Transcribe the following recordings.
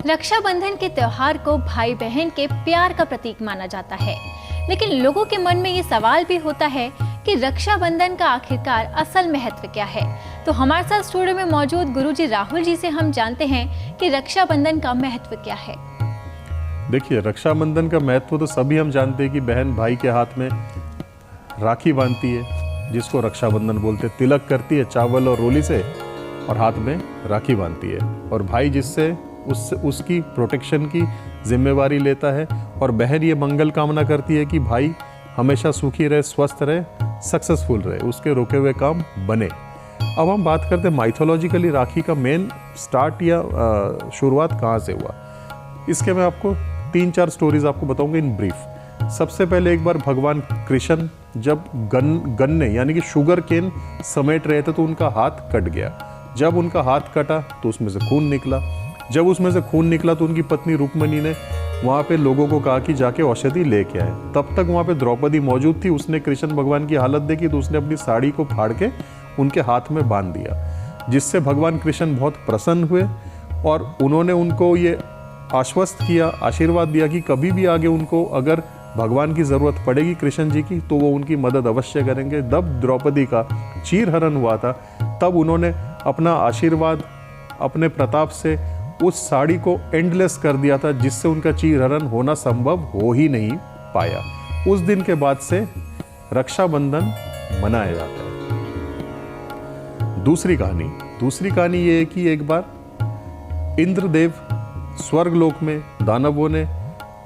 रक्षाबंधन के त्योहार को भाई बहन के प्यार का प्रतीक माना जाता है, लेकिन लोगों के मन में ये सवाल भी होता है कि रक्षाबंधन का आखिरकार असल महत्व क्या है। तो हमारे साथ स्टूडियो में मौजूद गुरुजी राहुल जी से हम जानते हैं कि रक्षाबंधन का महत्व क्या है। देखिए, रक्षाबंधन का महत्व तो सभी हम जानते हैं कि बहन भाई के हाथ में राखी बांधती है, जिसको रक्षाबंधन बोलते हैं। तिलक करती है चावल और रोली से और हाथ में राखी बांधती है, और भाई जिससे उसकी प्रोटेक्शन की जिम्मेवारी लेता है, और बहन ये मंगल कामना करती है कि भाई हमेशा सुखी रहे, स्वस्थ रहे, सक्सेसफुल रहे, उसके रुके हुए काम बने। अब हम बात करते हैं माइथोलॉजिकली राखी का मेन स्टार्ट या शुरुआत कहाँ से हुआ। इसके मैं आपको 3-4 स्टोरीज आपको बताऊंगा इन ब्रीफ। सबसे पहले एक बार भगवान कृष्ण जब गन्ने यानी कि शुगर केन समेट रहे थे तो उनका हाथ कट गया। जब उनका हाथ कटा तो उसमें से खून निकला। जब उसमें से खून निकला तो उनकी पत्नी रुक्मणी ने वहाँ पे लोगों को कहा कि जाके औषधि लेके आए। तब तक वहाँ पे द्रौपदी मौजूद थी। उसने कृष्ण भगवान की हालत देखी तो उसने अपनी साड़ी को फाड़ के उनके हाथ में बांध दिया, जिससे भगवान कृष्ण बहुत प्रसन्न हुए और उन्होंने उनको ये आश्वस्त किया, आशीर्वाद दिया कि कभी भी आगे उनको अगर भगवान की ज़रूरत पड़ेगी कृष्ण जी की तो वो उनकी मदद अवश्य करेंगे। जब द्रौपदी का चीरहरण हुआ था तब उन्होंने अपना आशीर्वाद अपने प्रताप से उस साड़ी को एंडलेस कर दिया था, जिससे उनका चीरहरण होना संभव हो ही नहीं पाया। उस दिन के बाद से रक्षाबंधन मनाया जाता है। दूसरी कहानी ये है कि एक बार इंद्रदेव स्वर्गलोक में दानवों ने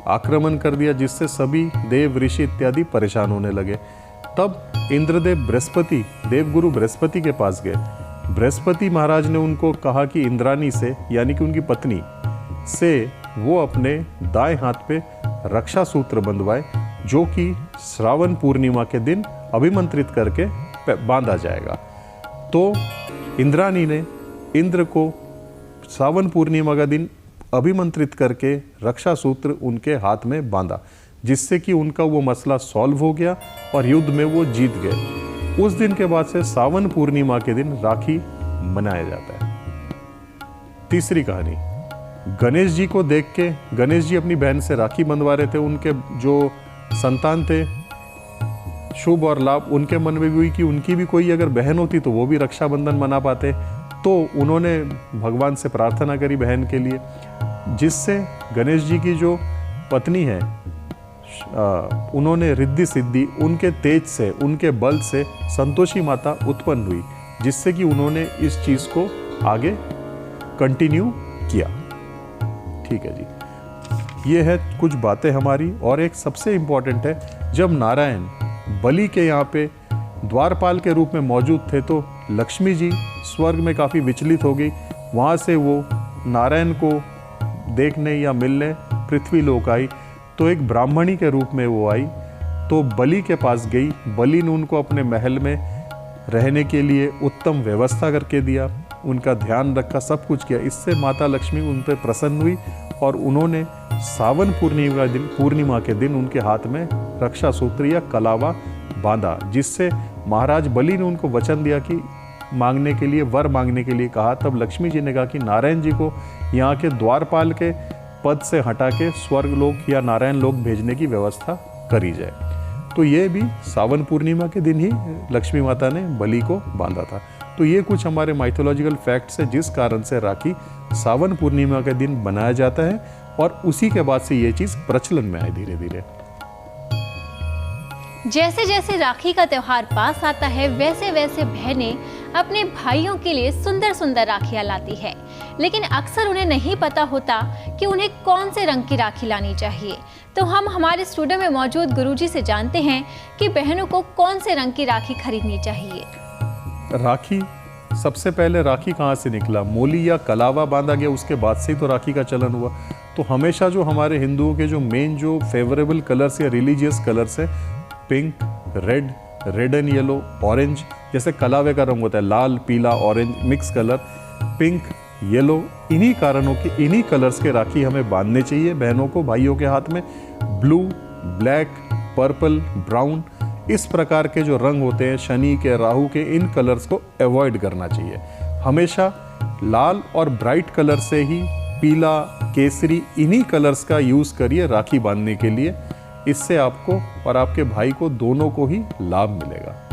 आक्रमण कर दिया, जिससे सभी देव ऋषि इत्यादि परेशान होने लगे। तब इंद्रदेव बृहस्पति, देवगुरु बृहस्पति के पास गए। बृहस्पति महाराज ने उनको कहा कि इंद्राणी से यानी कि उनकी पत्नी से वो अपने दाएं हाथ पे रक्षा सूत्र बंधवाए, जो कि श्रावण पूर्णिमा के दिन अभिमंत्रित करके बांधा जाएगा। तो इंद्राणी ने इंद्र को श्रावण पूर्णिमा का दिन अभिमंत्रित करके रक्षा सूत्र उनके हाथ में बांधा, जिससे कि उनका वो मसला सॉल्व हो गया और युद्ध में वो जीत गए। उस दिन के बाद से सावन पूर्णिमा के दिन राखी मनाया जाता है। तीसरी कहानी, गणेश जी को देख के गणेश जी अपनी बहन से राखी बंधवा रहे थे। उनके जो संतान थे शुभ और लाभ, उनके मन में भी हुई कि उनकी भी कोई अगर बहन होती तो वो भी रक्षाबंधन मना पाते। तो उन्होंने भगवान से प्रार्थना करी बहन के लिए, जिससे गणेश जी की जो पत्नी है उन्होंने रिद्धि सिद्धि उनके तेज से, उनके बल से संतोषी माता उत्पन्न हुई, जिससे कि उन्होंने इस चीज को आगे कंटिन्यू किया। ठीक है जी, ये है कुछ बातें हमारी। और एक सबसे इंपॉर्टेंट है, जब नारायण बलि के यहाँ पे द्वारपाल के रूप में मौजूद थे तो लक्ष्मी जी स्वर्ग में काफ़ी विचलित हो गई। वहाँ से वो नारायण को देखने या मिलने पृथ्वी लोक आई। तो एक ब्राह्मणी के रूप में वो आई, तो बलि के पास गई। बलि ने उनको अपने महल में रहने के लिए उत्तम व्यवस्था करके दिया, उनका ध्यान रखा, सब कुछ किया। इससे माता लक्ष्मी उन पर प्रसन्न हुई और उन्होंने सावन पूर्णिमा के दिन उनके हाथ में रक्षा सूत्र या कलावा बांधा, जिससे महाराज बलि ने उनको वचन दिया कि मांगने के लिए, वर मांगने के लिए कहा। तब लक्ष्मी जी ने कहा कि नारायण जी को यहाँ के द्वारपाल के पद से हटा के स्वर्ग लोक या नारायण लोक भेजने की व्यवस्था करी जाए। तो ये भी सावन पूर्णिमा के दिन ही लक्ष्मी माता ने बलि को बांधा था। तो ये कुछ हमारे माइथोलॉजिकल फैक्ट्स है, जिस कारण से राखी सावन पूर्णिमा के दिन बनाया जाता है, और उसी के बाद से ये चीज़ प्रचलन में आई धीरे धीरे। जैसे जैसे राखी का त्योहार पास आता है, वैसे वैसे बहनें अपने भाइयों के लिए सुंदर सुंदर राखियां लाती है, लेकिन अक्सर उन्हें नहीं पता होता कि उन्हें कौन से रंग की राखी लानी चाहिए। तो हम हमारे स्टूडियो में मौजूद गुरुजी से जानते हैं कि बहनों को कौन से रंग की राखी खरीदनी चाहिए। राखी, सबसे पहले राखी कहाँ से निकला? मोली या कलावा बांधा गया, उसके बाद से ही तो राखी का चलन हुआ। तो हमेशा जो हमारे हिंदुओं के जो मेन जो फेवरेबल कलर्स या रिलीजियस कलर्स है, pink, red and yellow, orange, जैसे कलावे का रंग होता है लाल, पीला, orange mix colour, pink, yellow, इन्हीं कारणों के, इन्हीं कलर्स के राखी हमें बांधने चाहिए बहनों को, भाइयों के हाथ में। ब्लू, ब्लैक, पर्पल, ब्राउन, इस प्रकार के जो रंग होते हैं शनि के, राहु के, इन कलर्स को अवॉइड करना चाहिए। हमेशा लाल और ब्राइट कलर से ही, पीला, केसरी इन्हीं कलर्स का यूज़ करिए राखी बांधने के लिए। इससे आपको और आपके भाई को दोनों को ही लाभ मिलेगा।